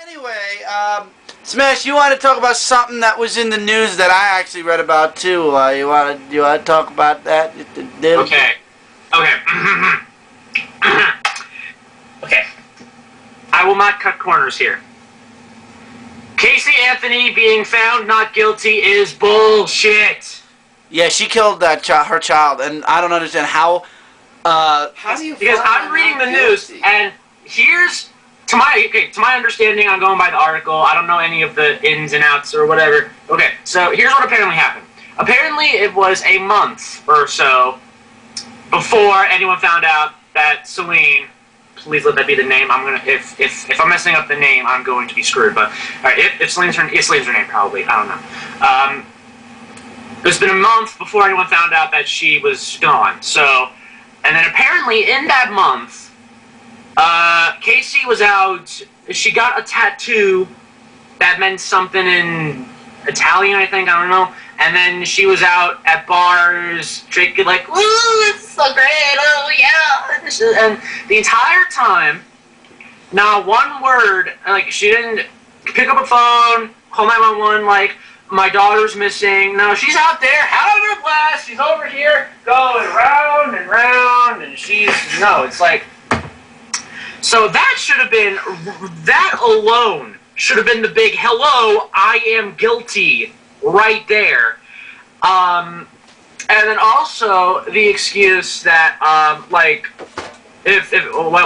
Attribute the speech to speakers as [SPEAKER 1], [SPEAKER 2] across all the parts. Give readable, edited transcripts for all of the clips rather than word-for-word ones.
[SPEAKER 1] Anyway, Smash, you want to talk about something that was in the news that I actually read about too? You want to talk about that?
[SPEAKER 2] Okay. Okay. I will not cut corners here. Casey Anthony being found not guilty is bullshit.
[SPEAKER 1] Yeah, she killed that her child, and I don't understand how.
[SPEAKER 3] How do you?
[SPEAKER 2] Because I'm reading the news, and here's to my understanding. I'm going by the article. I don't know any of the ins and outs or whatever. Okay, so here's what apparently happened. Apparently, it was a month or so before anyone found out that Celine. Please let that be the name. I'm gonna if I'm messing up the name, I'm going to be screwed. But all right, if Celine's her name, probably. I don't know. It's been a month before anyone found out that she was gone. So, and then apparently in that month, Casey was out. She got a tattoo that meant something in Italian, I think. I don't know. And then she was out at bars drinking like, "Ooh, it's so great! Oh yeah!" And the entire time, not one word. Like she didn't pick up a phone, call 911. Like my daughter's missing. No, she's out there having her blast. She's over here going round and round, and it's like. So that should have been that alone should have been the big hello. I am guilty. Right there, and then also the excuse that what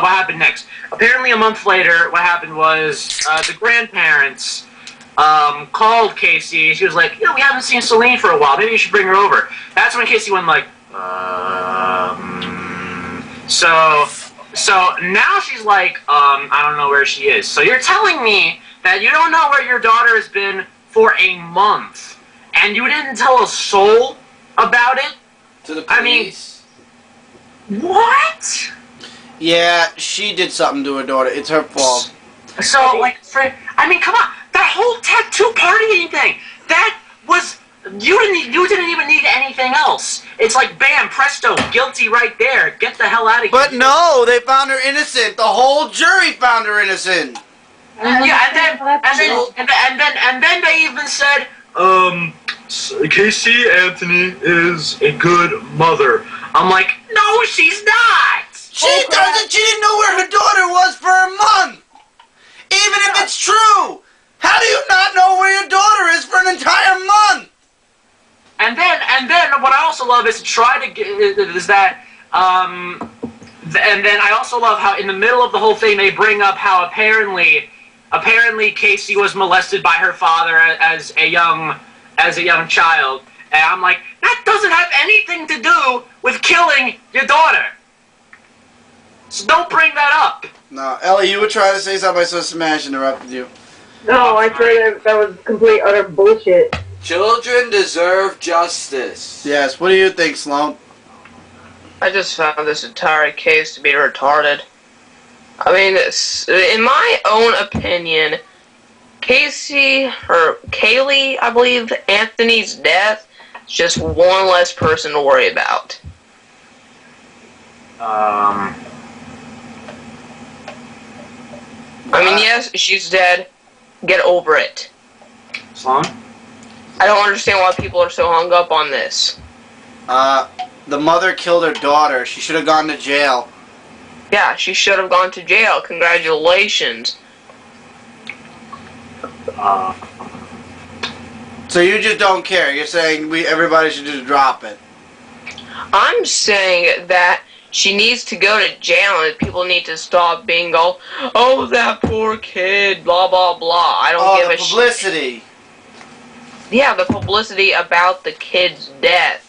[SPEAKER 2] happened next? Apparently, a month later, what happened was the grandparents called Casey. She was like, we haven't seen Celine for a while. Maybe you should bring her over. That's when Casey went like, So now she's like, I don't know where she is. So you're telling me that you don't know where your daughter has been for a month, and you didn't tell a soul about it?
[SPEAKER 3] To the police?
[SPEAKER 2] I mean, what?
[SPEAKER 1] Yeah, she did something to her daughter. It's her fault.
[SPEAKER 2] So, come on, that whole tattoo partying thing, that was, you didn't even need anything else. It's like, bam, presto, guilty right there. Get the hell out of here.
[SPEAKER 1] But no, they found her innocent. The whole jury found her innocent.
[SPEAKER 2] Yeah, and then they even said, Casey Anthony is a good mother. I'm like, no, she's not.
[SPEAKER 1] She didn't know where her daughter was for a month. Even if it's true, how do you not know where your daughter is for an entire month?
[SPEAKER 2] And then what I also love is and then I also love how in the middle of the whole thing they bring up how apparently Casey was molested by her father as a young child, and I'm like, that doesn't have anything to do with killing your daughter. So don't bring that up.
[SPEAKER 1] No, Ellie, you were trying to say something. I saw Smash interrupted you.
[SPEAKER 4] No, I said that was complete utter bullshit.
[SPEAKER 3] Children deserve justice.
[SPEAKER 1] Yes. What do you think, Sloan?
[SPEAKER 5] I just found this entire case to be retarded. I mean, in my own opinion, Kaylee, I believe, Anthony's death is just one less person to worry about. I mean, yes, she's dead. Get over it.
[SPEAKER 2] Sloan?
[SPEAKER 5] I don't understand why people are so hung up on this.
[SPEAKER 1] The mother killed her daughter. She should have gone to jail.
[SPEAKER 5] Yeah, she should have gone to jail. Congratulations.
[SPEAKER 1] So you just don't care. You're saying everybody should just drop it.
[SPEAKER 5] I'm saying that she needs to go to jail and people need to stop being all, oh, that poor kid, blah, blah, blah. I don't give a shit.
[SPEAKER 1] Publicity.
[SPEAKER 5] Yeah, the publicity about the kid's death.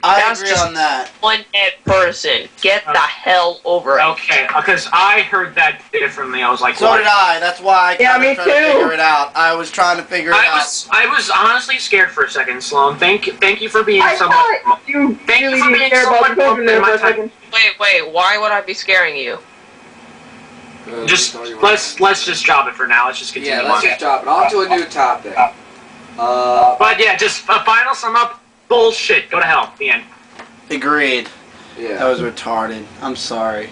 [SPEAKER 1] I agree on that.
[SPEAKER 5] One dead person. Get the hell over it.
[SPEAKER 2] Okay, because I heard that differently. I was like,
[SPEAKER 1] so
[SPEAKER 2] what?
[SPEAKER 1] did I. That's why I was trying to figure it out. I was trying to figure it out.
[SPEAKER 2] I was honestly scared for a second, Sloan. Thank you for being so much. Thank you for being so much more than my time.
[SPEAKER 5] Wait. Why would I be scaring you?
[SPEAKER 2] Just let's just drop it for now. Let's just continue.
[SPEAKER 3] Yeah, let's just drop it. On to a new topic.
[SPEAKER 2] But yeah, just a final sum up. Bullshit. Go to hell. The end.
[SPEAKER 1] Agreed.
[SPEAKER 3] Yeah.
[SPEAKER 1] That was retarded. I'm sorry.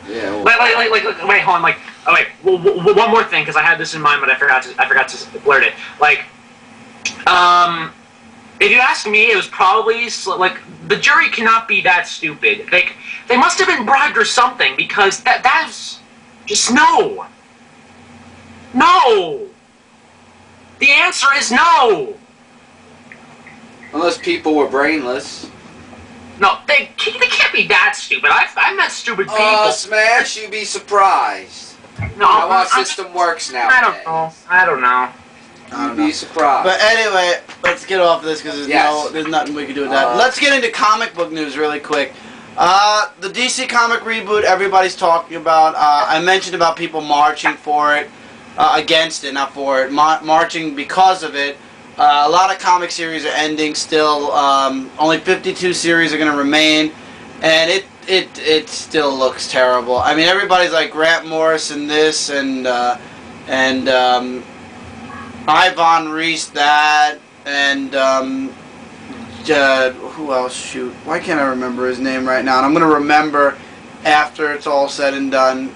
[SPEAKER 3] Yeah. Well,
[SPEAKER 2] wait, hold on. Like, Oh wait, one more thing because I had this in mind, but I forgot to blurt it. Like, if you ask me, it was probably like the jury cannot be that stupid. Like, they must have been bribed or something because that's just no. No. The answer is no.
[SPEAKER 3] Unless people were brainless.
[SPEAKER 2] No, they can't be that stupid. I met stupid people.
[SPEAKER 3] Smash, you'd be surprised.
[SPEAKER 2] No,
[SPEAKER 3] How our system works now.
[SPEAKER 2] I don't know.
[SPEAKER 3] You'd be surprised.
[SPEAKER 1] But anyway, let's get off this because there's nothing we can do with that. Let's get into comic book news really quick. The DC comic reboot everybody's talking about. I mentioned about people marching for it, against it, not for it, marching because of it. A lot of comic series are ending still. Only 52 series are going to remain, and it still looks terrible. I mean, everybody's like Grant Morrison this and Ivan Reis that, and who else? Shoot, why can't I remember his name right now? And I'm going to remember after it's all said and done.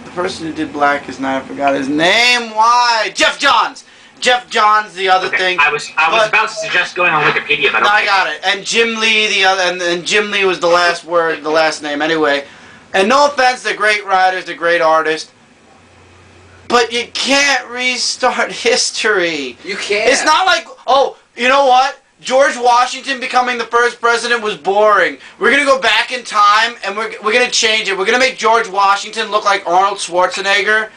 [SPEAKER 1] The person who did Black is not. I forgot his name. Why? Jeff Johns. Jeff Johns, the other thing.
[SPEAKER 2] I was about to suggest going on Wikipedia, but
[SPEAKER 1] I got it. And Jim Lee, the other, and Jim Lee was the last word, the last name. Anyway, and no offense, they're great writers, they're great artists, but you can't restart history.
[SPEAKER 3] You can't.
[SPEAKER 1] It's not like, oh, you know what? George Washington becoming the first president was boring. We're gonna go back in time and we're gonna change it. We're gonna make George Washington look like Arnold Schwarzenegger.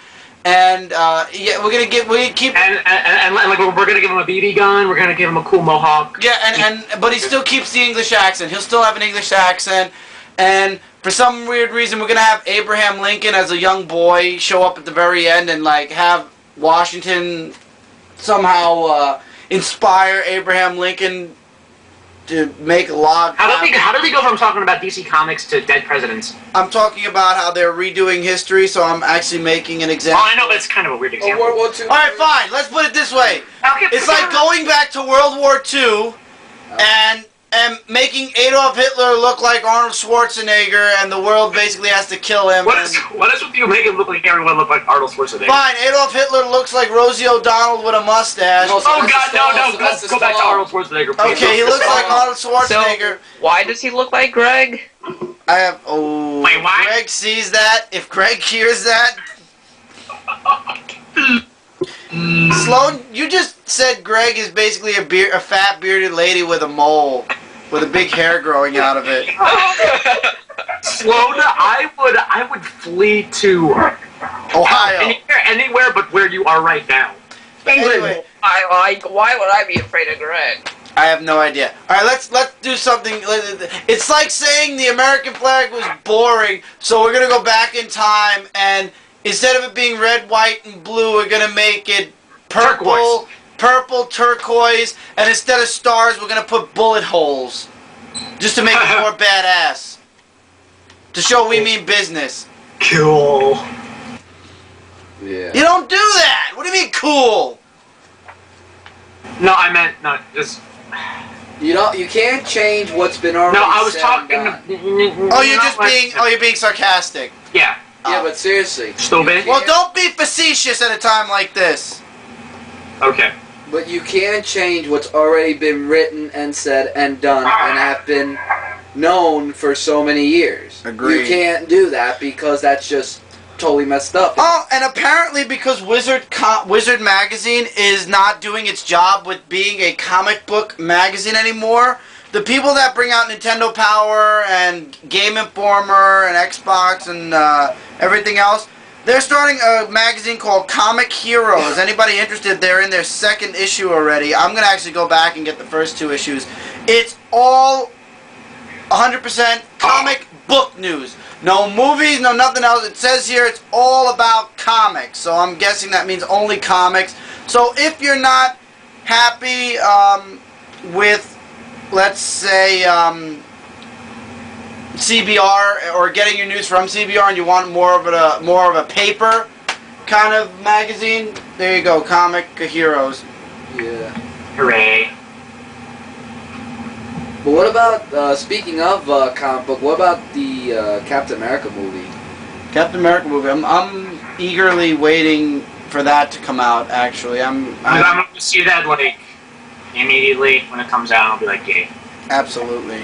[SPEAKER 1] And yeah, we're gonna keep
[SPEAKER 2] and like we're gonna give him a BB gun. We're gonna give him a cool mohawk.
[SPEAKER 1] Yeah, but he still keeps the English accent. He'll still have an English accent. And for some weird reason, we're gonna have Abraham Lincoln as a young boy show up at the very end and like have Washington somehow inspire Abraham Lincoln to make a log.
[SPEAKER 2] How did they go from talking about DC Comics to dead presidents?
[SPEAKER 1] I'm talking about how they're redoing history, so I'm actually making an example.
[SPEAKER 2] Oh, I know, but it's kind of a weird example.
[SPEAKER 3] World War II.
[SPEAKER 1] All right, fine. Let's put it this way.
[SPEAKER 2] Okay,
[SPEAKER 1] It's like going back to World War II and making Adolf Hitler look like Arnold Schwarzenegger, and the world basically has to kill him.
[SPEAKER 2] What is with you making him look like everyone look like Arnold Schwarzenegger?
[SPEAKER 1] Fine, Adolf Hitler looks like Rosie O'Donnell with a mustache.
[SPEAKER 3] No,
[SPEAKER 2] Oh God, no! Go back to Arnold Schwarzenegger. Please.
[SPEAKER 1] Okay, he looks like Arnold Schwarzenegger.
[SPEAKER 5] So, why does he look like Greg?
[SPEAKER 1] I have. Oh,
[SPEAKER 2] Wait, what?
[SPEAKER 1] Greg sees that. If Greg hears that. Sloan, you just said Greg is basically a fat bearded lady with a mole, with a big hair growing out of it.
[SPEAKER 2] Sloan, I would flee to
[SPEAKER 1] Ohio.
[SPEAKER 2] anywhere but where you are right now.
[SPEAKER 1] Anyway,
[SPEAKER 5] Why would I be afraid of Greg?
[SPEAKER 1] I have no idea. All right, let's do something. It's like saying the American flag was boring, so we're gonna go back in time and instead of it being red, white, and blue, we're gonna make it purple, turquoise, and instead of stars, we're gonna put bullet holes, just to make it more badass, to show we mean business.
[SPEAKER 2] Cool.
[SPEAKER 3] Yeah.
[SPEAKER 1] You don't do that. What do you mean cool?
[SPEAKER 2] No, I meant not just.
[SPEAKER 3] You can't change what's been already
[SPEAKER 2] No, I was
[SPEAKER 3] said
[SPEAKER 2] talking.
[SPEAKER 3] and done.
[SPEAKER 1] Oh, you're just being. Oh, you're being sarcastic.
[SPEAKER 2] Yeah.
[SPEAKER 3] Yeah, but seriously.
[SPEAKER 2] Stupid.
[SPEAKER 1] Well, don't be facetious at a time like this.
[SPEAKER 2] Okay.
[SPEAKER 3] But you can change what's already been written and said and done and have been known for so many years.
[SPEAKER 1] Agreed.
[SPEAKER 3] You can't do that because that's just totally messed up.
[SPEAKER 1] Oh, and apparently because Wizard Magazine is not doing its job with being a comic book magazine anymore, the people that bring out Nintendo Power and Game Informer and Xbox and everything else, they're starting a magazine called Comic Heroes. Anybody interested? They're in their second issue already. I'm going to actually go back and get the first 2 issues. It's all 100% comic book news. No movies, no nothing else. It says here it's all about comics. So I'm guessing that means only comics. So if you're not happy with, let's say, CBR or getting your news from CBR and you want more of a paper kind of magazine, there you go, Comic Heroes.
[SPEAKER 3] Yeah.
[SPEAKER 2] Hooray.
[SPEAKER 3] But what about, speaking of comic book, what about the Captain America movie?
[SPEAKER 1] Captain America movie. I'm eagerly waiting for that to come out. Actually, I'm
[SPEAKER 2] going to see that like immediately when it comes out. I'll be like, yay.
[SPEAKER 1] absolutely.